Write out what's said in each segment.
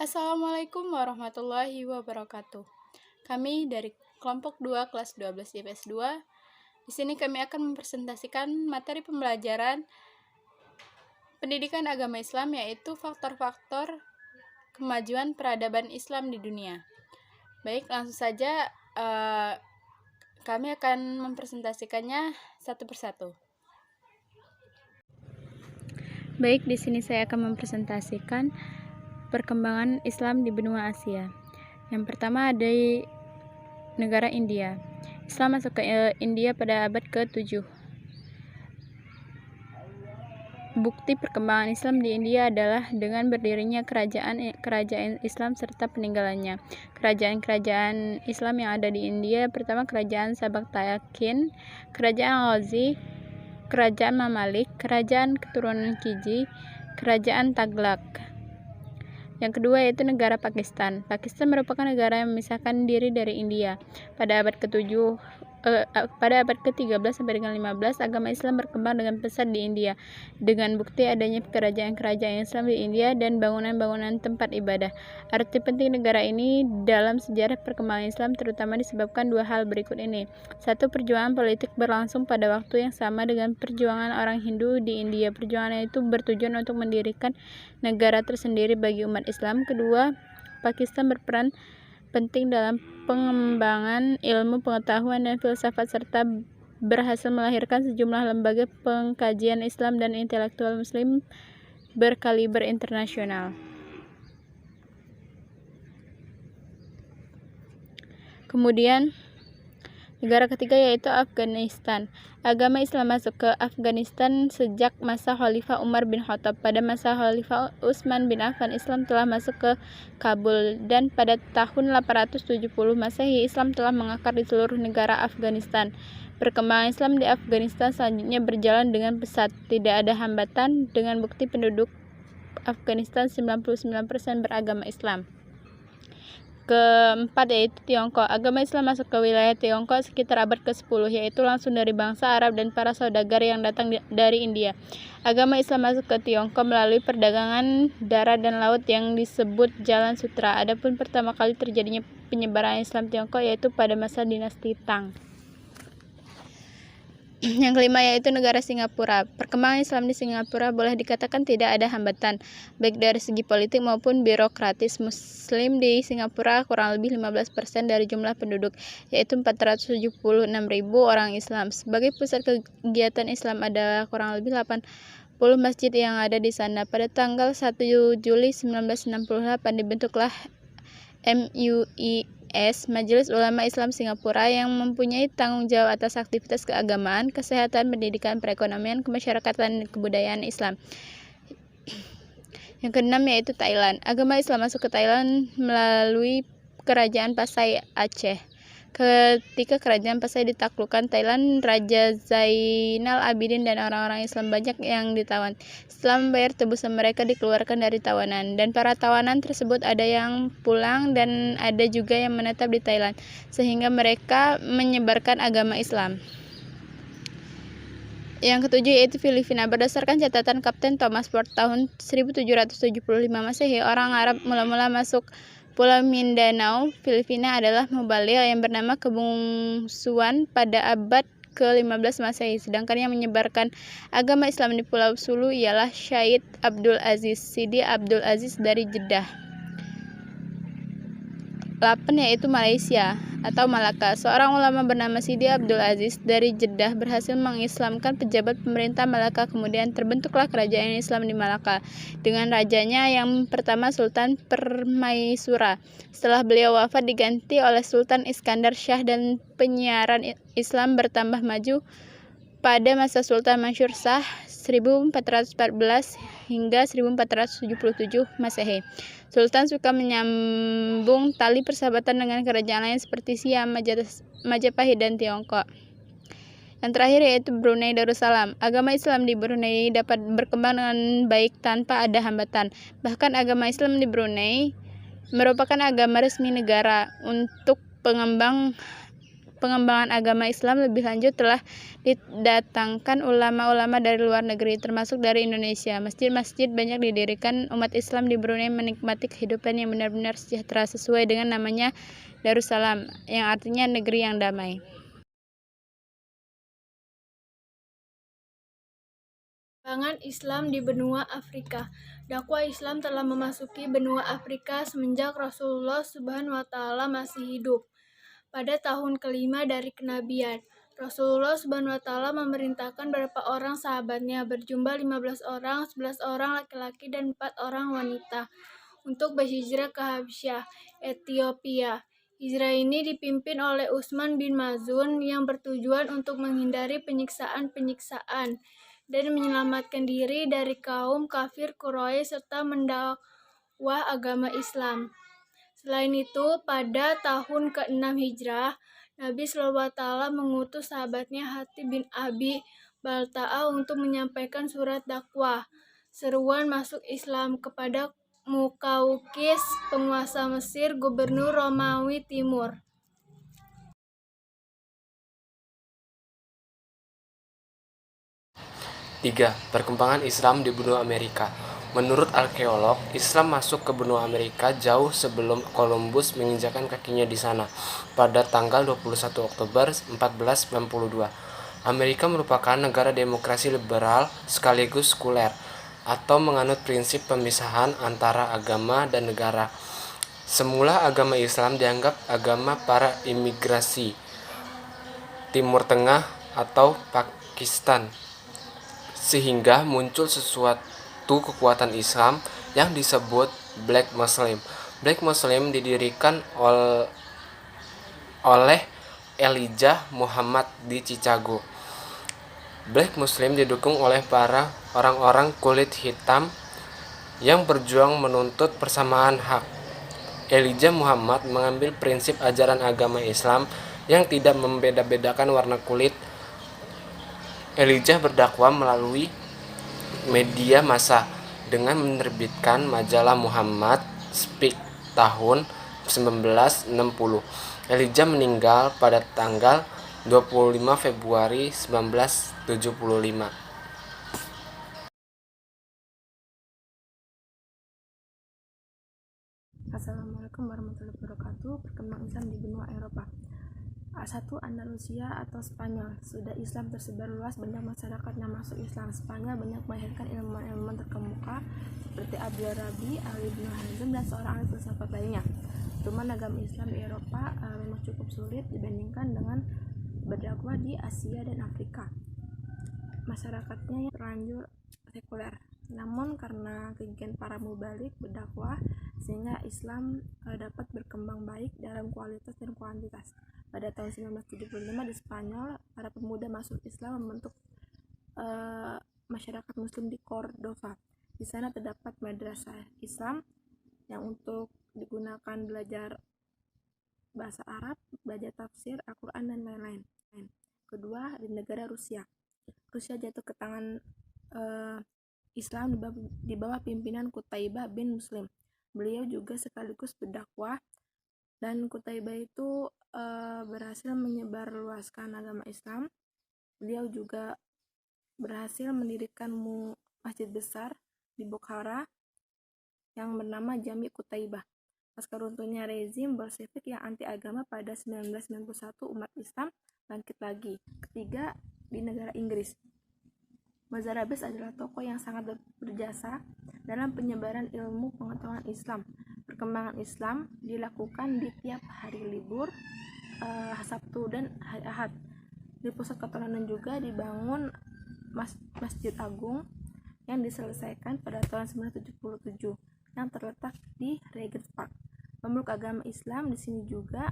Assalamualaikum warahmatullahi wabarakatuh. Kami dari kelompok 2 kelas 12 IPS 2. Di sini kami akan mempresentasikan materi pembelajaran pendidikan agama Islam, yaitu faktor-faktor kemajuan peradaban Islam di dunia. Baik, langsung saja kami akan mempresentasikannya satu persatu. Baik, di sini saya akan mempresentasikan perkembangan Islam di benua Asia. Yang pertama ada negara India. Islam masuk ke India pada abad ke-7. Bukti perkembangan Islam di India adalah dengan berdirinya kerajaan Islam serta peninggalannya. Kerajaan-kerajaan Islam yang ada di India, pertama kerajaan Sabak Takin, kerajaan Ghazni, kerajaan Mamalik, kerajaan keturunan Khilji, kerajaan Taghlaq. Yang kedua yaitu negara Pakistan. Pakistan merupakan negara yang memisahkan diri dari India. Pada abad ke-13 sampai dengan 15, agama Islam berkembang dengan pesat di India, dengan bukti adanya kerajaan-kerajaan Islam di India dan bangunan-bangunan tempat ibadah. Arti penting negara ini dalam sejarah perkembangan Islam terutama disebabkan dua hal berikut ini. Satu, perjuangan politik berlangsung pada waktu yang sama dengan perjuangan orang Hindu di India. Perjuangan itu bertujuan untuk mendirikan negara tersendiri bagi umat Islam. Kedua, Pakistan berperan penting dalam pengembangan ilmu pengetahuan dan filsafat serta berhasil melahirkan sejumlah lembaga pengkajian Islam dan intelektual muslim berkaliber internasional. Kemudian negara ketiga yaitu Afghanistan. Agama Islam masuk ke Afghanistan sejak masa Khalifah Umar bin Khattab. Pada masa Khalifah Utsman bin Affan, Islam telah masuk ke Kabul, dan pada tahun 870 Masehi, Islam telah mengakar di seluruh negara Afghanistan. Perkembangan Islam di Afghanistan selanjutnya berjalan dengan pesat, tidak ada hambatan, dengan bukti penduduk Afghanistan 99% beragama Islam. Keempat yaitu Tiongkok. Agama Islam masuk ke wilayah Tiongkok sekitar abad ke-10, yaitu langsung dari bangsa Arab dan para saudagar yang datang dari India. Agama Islam masuk ke Tiongkok melalui perdagangan darat dan laut yang disebut Jalan Sutra. Adapun pertama kali terjadinya penyebaran Islam Tiongkok yaitu pada masa dinasti Tang. Yang kelima yaitu negara Singapura. Perkembangan Islam di Singapura boleh dikatakan tidak ada hambatan, baik dari segi politik maupun birokratis. Muslim di Singapura kurang lebih 15% dari jumlah penduduk, yaitu 476.000 orang Islam. Sebagai pusat kegiatan Islam ada kurang lebih 80 masjid yang ada di sana. Pada tanggal 1 Juli 1968 dibentuklah MUI Majelis Ulama Islam Singapura, yang mempunyai tanggung jawab atas aktivitas keagamaan, kesehatan, pendidikan, perekonomian, kemasyarakatan, dan kebudayaan Islam. Yang keenam yaitu Thailand. Agama Islam masuk ke Thailand melalui kerajaan Pasai Aceh. Ketika kerajaan Pasai ditaklukkan Thailand, Raja Zainal Abidin dan orang-orang Islam banyak yang ditawan. Setelah membayar tebusan, mereka dikeluarkan dari tawanan, dan para tawanan tersebut ada yang pulang dan ada juga yang menetap di Thailand, sehingga mereka menyebarkan agama Islam. Yang ketujuh yaitu Filipina. Berdasarkan catatan Kapten Thomas Ford tahun 1775 Masehi, orang Arab mula-mula masuk Pulau Mindanao, Filipina adalah Mubalik yang bernama kebungsuan pada abad ke-15 Masehi. Sedangkan yang menyebarkan agama Islam di Pulau Sulu ialah Syed Abdul Aziz, Sidi Abdul Aziz dari Jeddah. 8 yaitu Malaysia atau Malaka. Seorang ulama bernama Sidi Abdul Aziz dari Jeddah berhasil mengislamkan pejabat pemerintah Malaka. Kemudian terbentuklah kerajaan Islam di Malaka dengan rajanya yang pertama Sultan Permaisura. Setelah beliau wafat diganti oleh Sultan Iskandar Shah, dan penyiaran Islam bertambah maju pada masa Sultan Mansur Shah 1414 hingga 1477 Masehi. Sultan suka menyambung tali persahabatan dengan kerajaan lain seperti Siam, Majapahit, dan Tiongkok. Yang terakhir yaitu Brunei Darussalam. Agama Islam di Brunei dapat berkembang dengan baik tanpa ada hambatan. Bahkan agama Islam di Brunei merupakan agama resmi negara. Untuk pengembang pengembangan agama Islam lebih lanjut telah didatangkan ulama-ulama dari luar negeri, termasuk dari Indonesia. Masjid-masjid banyak didirikan umat Islam di Brunei menikmati kehidupan yang benar-benar sejahtera sesuai dengan namanya Darussalam, yang artinya negeri yang damai. Perkembangan Islam di benua Afrika. Dakwah Islam telah memasuki benua Afrika semenjak Rasulullah SWT masih hidup. Pada tahun kelima dari kenabian, Rasulullah SWT memerintahkan beberapa orang sahabatnya berjumlah 15 orang, 11 orang laki-laki dan 4 orang wanita untuk berhijrah ke Habsyah, Ethiopia. Hijrah ini dipimpin oleh Utsman bin Mazun yang bertujuan untuk menghindari penyiksaan-penyiksaan dan menyelamatkan diri dari kaum kafir Quraisy serta mendakwah agama Islam. Selain itu, pada tahun ke-6 Hijrah, Nabi SAW mengutus sahabatnya Hatib bin Abi Balta'a untuk menyampaikan surat dakwah, seruan masuk Islam kepada Mukaukis, penguasa Mesir, gubernur Romawi Timur. 3. Perkembangan Islam di benua Amerika. Menurut arkeolog, Islam masuk ke benua Amerika jauh sebelum Columbus menginjakan kakinya di sana pada tanggal 21 Oktober 1492. Amerika merupakan negara demokrasi liberal sekaligus sekuler atau menganut prinsip pemisahan antara agama dan negara. Semula agama Islam dianggap agama para imigrasi Timur Tengah atau Pakistan, sehingga muncul sesuatu kekuatan Islam yang disebut Black Muslim. Black Muslim didirikan oleh Elijah Muhammad di Chicago. Black Muslim didukung oleh para orang-orang kulit hitam yang berjuang menuntut persamaan hak. Elijah Muhammad mengambil prinsip ajaran agama Islam yang tidak membeda-bedakan warna kulit. Elijah berdakwah melalui media massa dengan menerbitkan majalah Muhammad Speak tahun 1960. Elijah meninggal pada tanggal 25 Februari 1975. Assalamualaikum warahmatullahi wabarakatuh. Perkembangan Islam di benua Eropa. 1. Andalusia atau Spanyol. Sudah Islam tersebar luas, banyak masyarakat yang masuk Islam. Spanyol banyak melahirkan ilmuwan-ilmuwan terkemuka seperti Abdul Rabi, Ali bin Hazm, dan seorang ahli filsafat lainnya. Cuman agama Islam di Eropa memang cukup sulit dibandingkan dengan berdakwah di Asia dan Afrika. Masyarakatnya yang terlanjur sekuler. Namun karena kegiatan para mubalik berdakwah, sehingga Islam dapat berkembang baik dalam kualitas dan kuantitas. Pada tahun 1975 di Spanyol, para pemuda masuk Islam membentuk masyarakat Muslim di Cordova. Di sana terdapat madrasah Islam yang untuk digunakan belajar bahasa Arab, belajar tafsir, Al-Quran, dan lain-lain. Kedua, di negara Rusia. Rusia jatuh ke tangan Islam di bawah pimpinan Qutaibah bin Muslim. Beliau juga sekaligus berdakwah, dan Qutaibah itu berhasil menyebarluaskan agama Islam. Beliau juga berhasil mendirikan masjid besar di Bukhara yang bernama Jami Qutaibah. Pasca runtuhnya rezim Bolshevik yang anti agama pada 1991, umat Islam bangkit lagi. Ketiga, di negara Inggris. Mazhabis adalah tokoh yang sangat berjasa dalam penyebaran ilmu pengetahuan Islam. Perkembangan Islam dilakukan di tiap hari libur, Sabtu dan hari Ahad. Di pusat keturunan juga dibangun Masjid Agung yang diselesaikan pada tahun 1977 yang terletak di Regent's Park. Pemeluk agama Islam di sini juga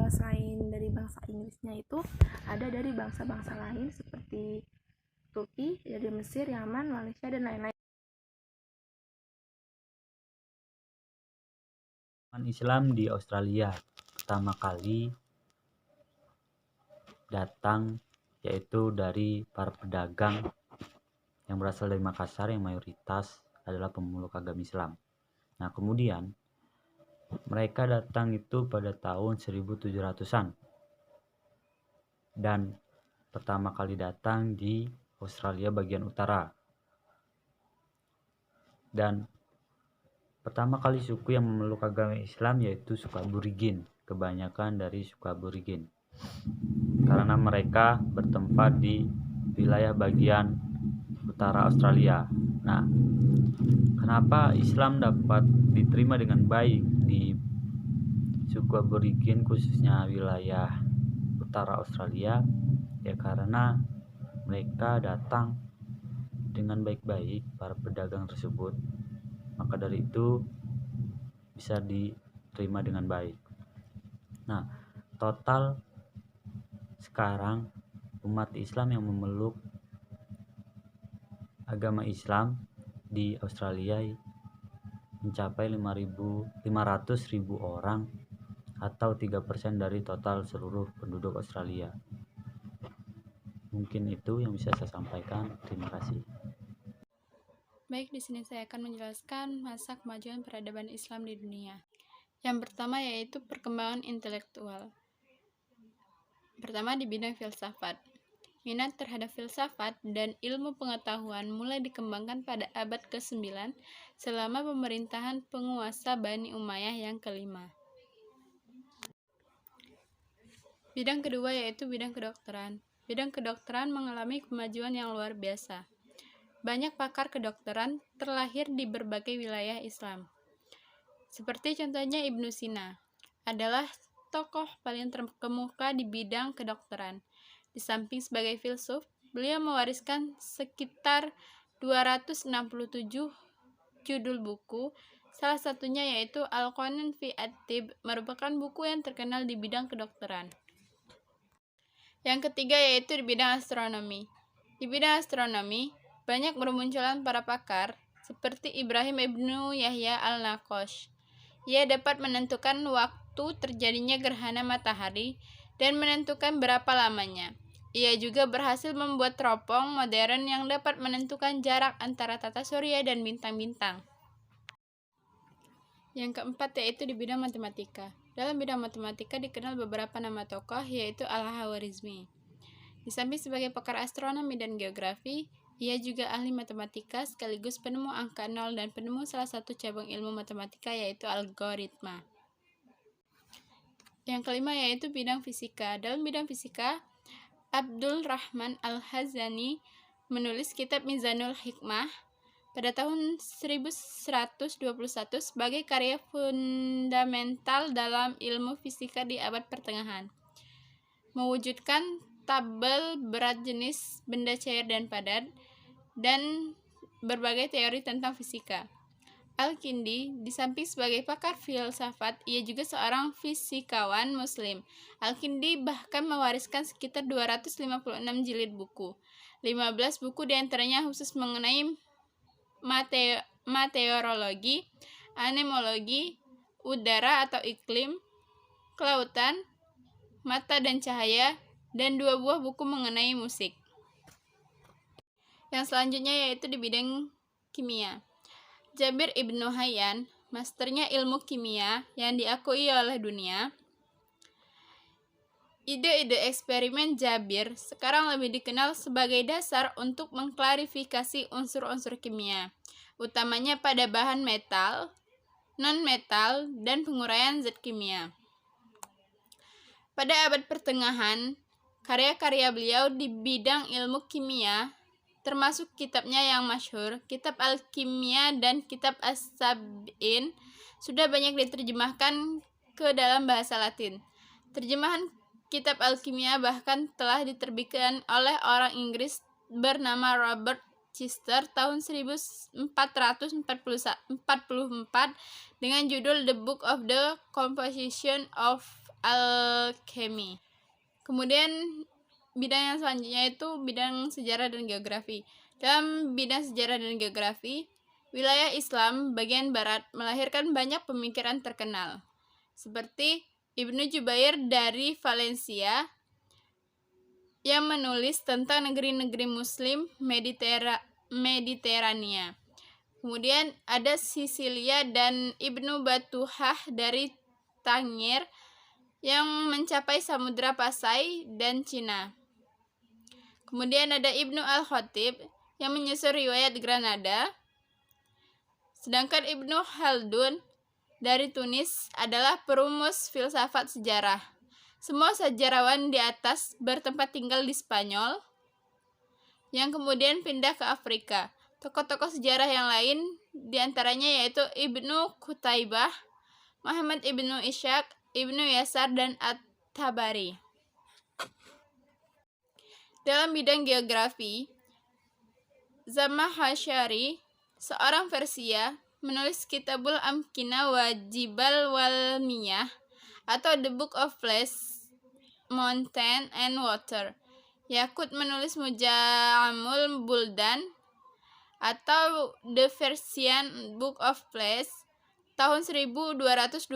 selain dari bangsa Inggrisnya itu ada dari bangsa-bangsa lain seperti Turki, dari Mesir, Yaman, Malaysia, dan lain-lain. Islam di Australia pertama kali datang yaitu dari para pedagang yang berasal dari Makassar yang mayoritas adalah pemeluk agama Islam. Nah, kemudian mereka datang itu pada tahun 1700-an. dan pertama kali datang di Australia bagian utara. Dan pertama kali suku yang memeluk agama Islam yaitu suku Aborigin, kebanyakan dari suku Aborigin, karena mereka bertempat di wilayah bagian utara Australia. Nah, kenapa Islam dapat diterima dengan baik di suku Aborigin, khususnya wilayah utara Australia? Ya karena mereka datang dengan baik-baik, para pedagang tersebut, maka dari itu bisa diterima dengan baik. Nah, total sekarang umat Islam yang memeluk agama Islam di Australia mencapai 500.000 orang atau 3% dari total seluruh penduduk Australia. Mungkin itu yang bisa saya sampaikan. Terima kasih. Baik, di sini saya akan menjelaskan masa kemajuan peradaban Islam di dunia. Yang pertama yaitu perkembangan intelektual. Pertama di bidang filsafat. Minat terhadap filsafat dan ilmu pengetahuan mulai dikembangkan pada abad ke-9 selama pemerintahan penguasa Bani Umayyah yang kelima. Bidang kedua yaitu bidang kedokteran. Bidang kedokteran mengalami kemajuan yang luar biasa. Banyak pakar kedokteran terlahir di berbagai wilayah Islam. Seperti contohnya Ibnu Sina adalah tokoh paling terkemuka di bidang kedokteran. Di samping sebagai filsuf, beliau mewariskan sekitar 267 judul buku. Salah satunya yaitu Al-Qanun fi At-Tib, merupakan buku yang terkenal di bidang kedokteran. Yang ketiga yaitu di bidang astronomi. Di bidang astronomi, banyak bermunculan para pakar seperti Ibrahim ibnu Yahya al-Naqash. Ia dapat menentukan waktu terjadinya gerhana matahari dan menentukan berapa lamanya. Ia juga berhasil membuat teropong modern yang dapat menentukan jarak antara tata surya dan bintang-bintang. Yang keempat yaitu di bidang matematika. Dalam bidang matematika dikenal beberapa nama tokoh yaitu Al-Khwarizmi. Di samping sebagai pakar astronomi dan geografi, ia juga ahli matematika sekaligus penemu angka 0 dan penemu salah satu cabang ilmu matematika yaitu algoritma. Yang kelima yaitu bidang fisika. Dalam bidang fisika, Abdul Rahman Al-Hazani menulis kitab Mizanul Hikmah pada tahun 1121 sebagai karya fundamental dalam ilmu fisika di abad pertengahan. Mewujudkan tabel berat jenis benda cair dan padat, dan berbagai teori tentang fisika. Al-Kindi, di samping sebagai pakar filsafat, ia juga seorang fisikawan muslim. Al-Kindi bahkan mewariskan sekitar 256 jilid buku. 15 buku diantaranya khusus mengenai meteorologi, anemologi, udara atau iklim, kelautan, mata dan cahaya, dan 2 buah buku mengenai musik. Yang selanjutnya yaitu di bidang kimia. Jabir ibnu Hayyan, masternya ilmu kimia yang diakui oleh dunia. Ide-ide eksperimen Jabir sekarang lebih dikenal sebagai dasar untuk mengklarifikasi unsur-unsur kimia, utamanya pada bahan metal, non-metal, dan penguraian zat kimia. Pada abad pertengahan, karya-karya beliau di bidang ilmu kimia, termasuk kitabnya yang masyhur, Kitab Al-Kimia dan Kitab As-Sab'in, sudah banyak diterjemahkan ke dalam bahasa Latin. Terjemahan Kitab Al-Kimia bahkan telah diterbitkan oleh orang Inggris bernama Robert Chester tahun 1444 dengan judul The Book of the Composition of Alchemy. Kemudian bidang yang selanjutnya itu bidang sejarah dan geografi. Dalam bidang sejarah dan geografi, wilayah Islam bagian barat melahirkan banyak pemikiran terkenal, seperti Ibnu Jubair dari Valencia yang menulis tentang negeri-negeri Muslim Mediterania. Kemudian ada Sisilia dan Ibnu Batuhah dari Tangier yang mencapai Samudra Pasai dan Cina. Kemudian ada Ibnu Al-Khatib yang menyusun riwayat Granada. Sedangkan Ibnu Khaldun dari Tunis adalah perumus filsafat sejarah. Semua sejarawan di atas bertempat tinggal di Spanyol, yang kemudian pindah ke Afrika. Tokoh-tokoh sejarah yang lain diantaranya yaitu Ibnu Qutaibah, Muhammad Ibnu Ishaq, Ibnu Yasar, dan At-Tabari. Dalam bidang geografi, Zamakhsyari, seorang Persia, menulis Kitabul Amkina wa Jibal wal Miyah atau The Book of Place, Mountain and Water. Yakut menulis Mujamul Buldan atau The Persian Book of Place tahun 1228,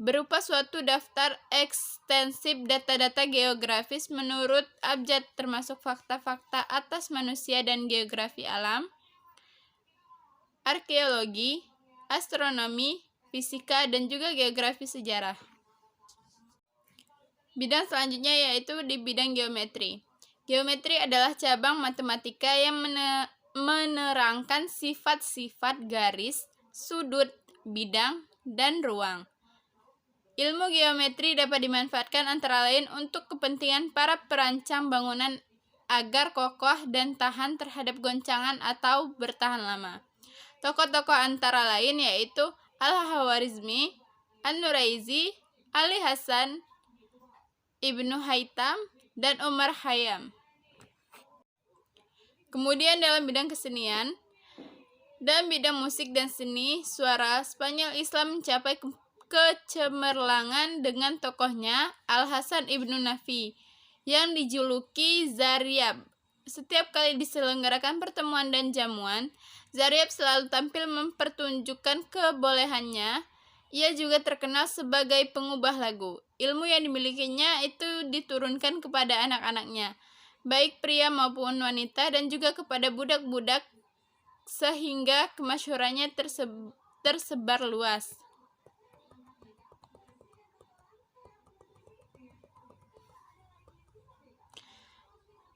berupa suatu daftar ekstensif data-data geografis menurut abjad termasuk fakta-fakta atas manusia dan geografi alam, arkeologi, astronomi, fisika, dan juga geografi sejarah. Bidang selanjutnya yaitu di bidang geometri. Geometri adalah cabang matematika yang menerangkan sifat-sifat garis, sudut, bidang, dan ruang. Ilmu geometri dapat dimanfaatkan antara lain untuk kepentingan para perancang bangunan agar kokoh dan tahan terhadap goncangan atau bertahan lama. Tokoh-tokoh antara lain yaitu Al-Khawarizmi, An-Nuraizi, Ali Hasan, Ibnu Haytham, dan Umar Khayyam. Kemudian dalam bidang kesenian, dalam bidang musik dan seni suara, Spanyol Islam mencapai kecemerlangan dengan tokohnya Al-Hasan Ibnu Nafi yang dijuluki Zaryab. Setiap kali diselenggarakan pertemuan dan jamuan, Zaryab selalu tampil mempertunjukkan kebolehannya. Ia juga terkenal sebagai pengubah lagu. Ilmu yang dimilikinya itu diturunkan kepada anak-anaknya, baik pria maupun wanita, dan juga kepada budak-budak, sehingga kemasyhurannya tersebar luas.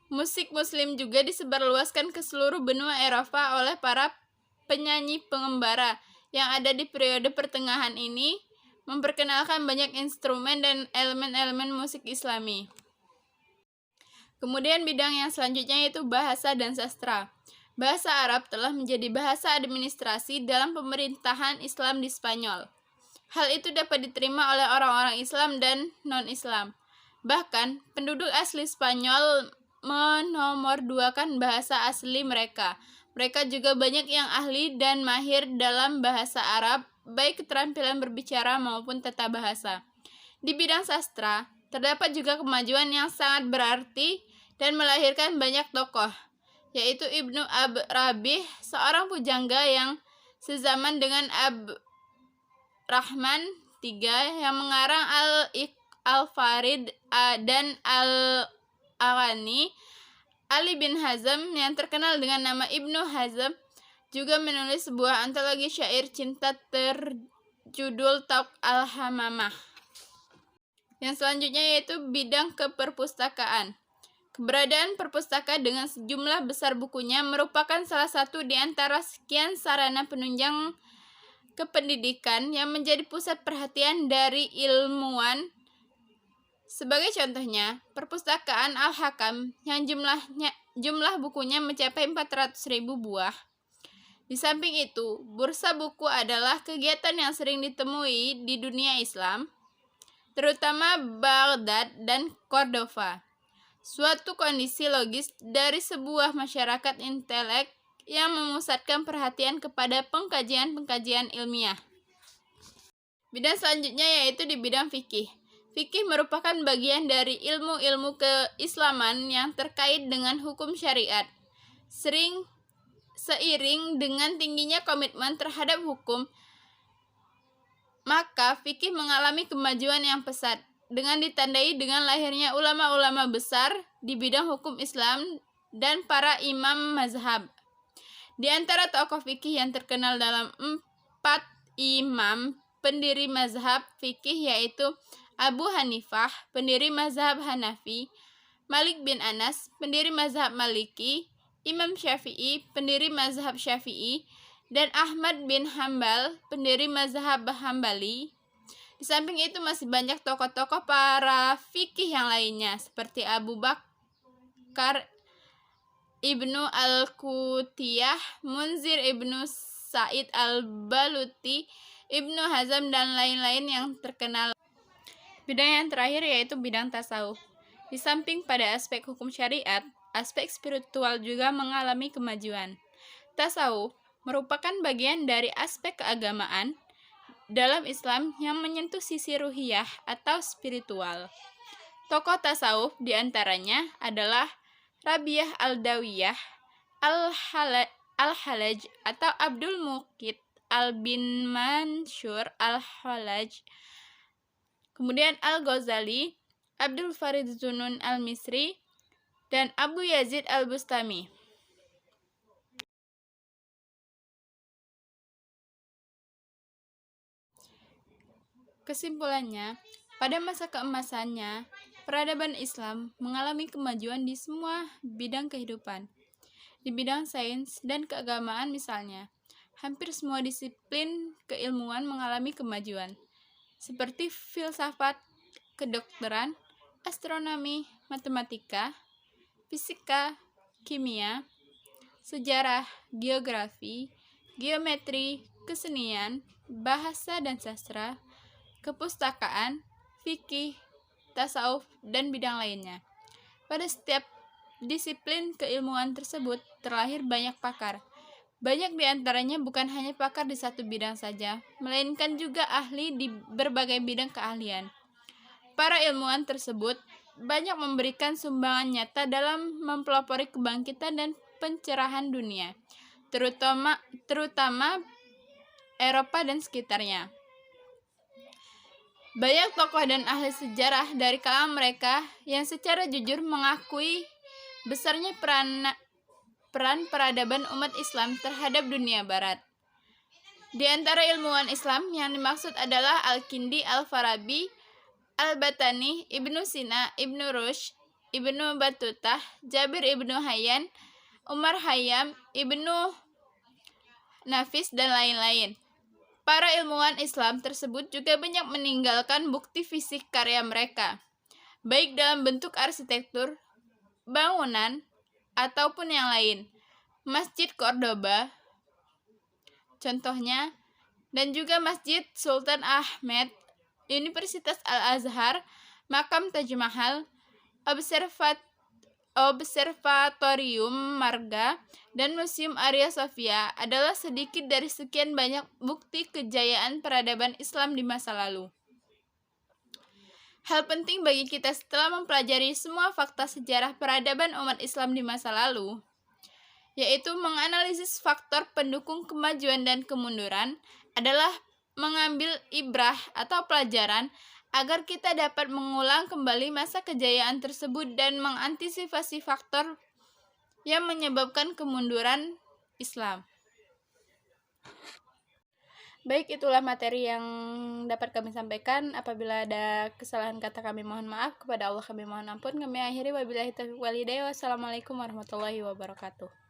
Musik Muslim juga disebarluaskan ke seluruh benua Eropa oleh para penyanyi pengembara yang ada di periode pertengahan ini, memperkenalkan banyak instrumen dan elemen-elemen musik Islami. Kemudian bidang yang selanjutnya yaitu bahasa dan sastra. Bahasa Arab telah menjadi bahasa administrasi dalam pemerintahan Islam di Spanyol. Hal itu dapat diterima oleh orang-orang Islam dan non-Islam. Bahkan, penduduk asli Spanyol menomorduakan bahasa asli mereka. Mereka juga banyak yang ahli dan mahir dalam bahasa Arab, baik keterampilan berbicara maupun tata bahasa. Di bidang sastra, terdapat juga kemajuan yang sangat berarti dan melahirkan banyak tokoh, yaitu Ibnu Rabih, seorang pujangga yang sezaman dengan Rahman III yang mengarang Al-Farid dan Al-Aghani. Ali bin Hazm yang terkenal dengan nama Ibnu Hazm juga menulis sebuah antologi syair cinta terjudul Tauq al-Hamamah. Yang selanjutnya yaitu bidang keperpustakaan. Keberadaan perpustaka dengan sejumlah besar bukunya merupakan salah satu di antara sekian sarana penunjang kependidikan yang menjadi pusat perhatian dari ilmuwan. Sebagai contohnya, perpustakaan Al-Hakam yang jumlah bukunya mencapai 400.000 buah. Di samping itu, bursa buku adalah kegiatan yang sering ditemui di dunia Islam, terutama Baghdad dan Cordova. Suatu kondisi logis dari sebuah masyarakat intelek yang memusatkan perhatian kepada pengkajian-pengkajian ilmiah. Bidang selanjutnya yaitu di bidang fikih. Fikih merupakan bagian dari ilmu-ilmu keislaman yang terkait dengan hukum syariat. Seiring dengan tingginya komitmen terhadap hukum, maka fikih mengalami kemajuan yang pesat, dengan ditandai dengan lahirnya ulama-ulama besar di bidang hukum Islam dan para imam mazhab. Di antara tokoh fikih yang terkenal dalam 4 imam pendiri mazhab fikih yaitu Abu Hanifah, pendiri mazhab Hanafi, Malik bin Anas, pendiri mazhab Maliki, Imam Syafi'i, pendiri mazhab Syafi'i, dan Ahmad bin Hambal, pendiri mazhab Hambali. Di samping itu masih banyak tokoh-tokoh para fikih yang lainnya seperti Abu Bakar Ibnu Al-Qutiyah, Munzir Ibnu Sa'id Al-Baluti, Ibnu Hazm, dan lain-lain yang terkenal. Bidang yang terakhir yaitu bidang tasawuf. Di samping pada aspek hukum syariat, aspek spiritual juga mengalami kemajuan. Tasawuf merupakan bagian dari aspek keagamaan dalam Islam yang menyentuh sisi ruhiyah atau spiritual. Tokoh tasawuf diantaranya adalah Rabiah Al-Dawiyah, Al-Halaj atau Abdul Muqit Al-bin Mansur Al-Halaj, kemudian Al-Ghazali, Abdul Farid Zunun Al-Misri, dan Abu Yazid Al-Bustami. Kesimpulannya, pada masa keemasannya, peradaban Islam mengalami kemajuan di semua bidang kehidupan. Di bidang sains dan keagamaan misalnya, hampir semua disiplin keilmuan mengalami kemajuan, seperti filsafat, kedokteran, astronomi, matematika, fisika, kimia, sejarah, geografi, geometri, kesenian, bahasa dan sastra, kepustakaan, fikih, tasawuf, dan bidang lainnya. Pada setiap disiplin keilmuan tersebut terlahir banyak pakar. Banyak di antaranya bukan hanya pakar di satu bidang saja, melainkan juga ahli di berbagai bidang keahlian. Para ilmuwan tersebut banyak memberikan sumbangan nyata dalam mempelopori kebangkitan dan pencerahan dunia, terutama Eropa dan sekitarnya. Banyak tokoh dan ahli sejarah dari kalangan mereka yang secara jujur mengakui besarnya peran peradaban umat Islam terhadap dunia barat. Di antara ilmuwan Islam yang dimaksud adalah Al-Kindi, Al-Farabi, Al-Batani, Ibnu Sina, Ibnu Rushd, Ibnu Battutah, Jabir Ibnu Hayyan, Umar Khayyam, Ibnu Nafis, dan lain-lain. Para ilmuwan Islam tersebut juga banyak meninggalkan bukti fisik karya mereka, baik dalam bentuk arsitektur, bangunan, ataupun yang lain. Masjid Cordoba, contohnya, dan juga Masjid Sultan Ahmed, Universitas Al-Azhar, Makam Taj Mahal, Observatorium Marga, dan Museum Hagia Sophia adalah sedikit dari sekian banyak bukti kejayaan peradaban Islam di masa lalu. Hal penting bagi kita setelah mempelajari semua fakta sejarah peradaban umat Islam di masa lalu, yaitu menganalisis faktor pendukung kemajuan dan kemunduran, adalah mengambil ibrah atau pelajaran agar kita dapat mengulang kembali masa kejayaan tersebut dan mengantisipasi faktor yang menyebabkan kemunduran Islam. Baik, itulah materi yang dapat kami sampaikan. Apabila ada kesalahan kata kami mohon maaf, kepada Allah kami mohon ampun. Kami akhiri wabillahi taufiq wal hidayah. Wassalamualaikum warahmatullahi wabarakatuh.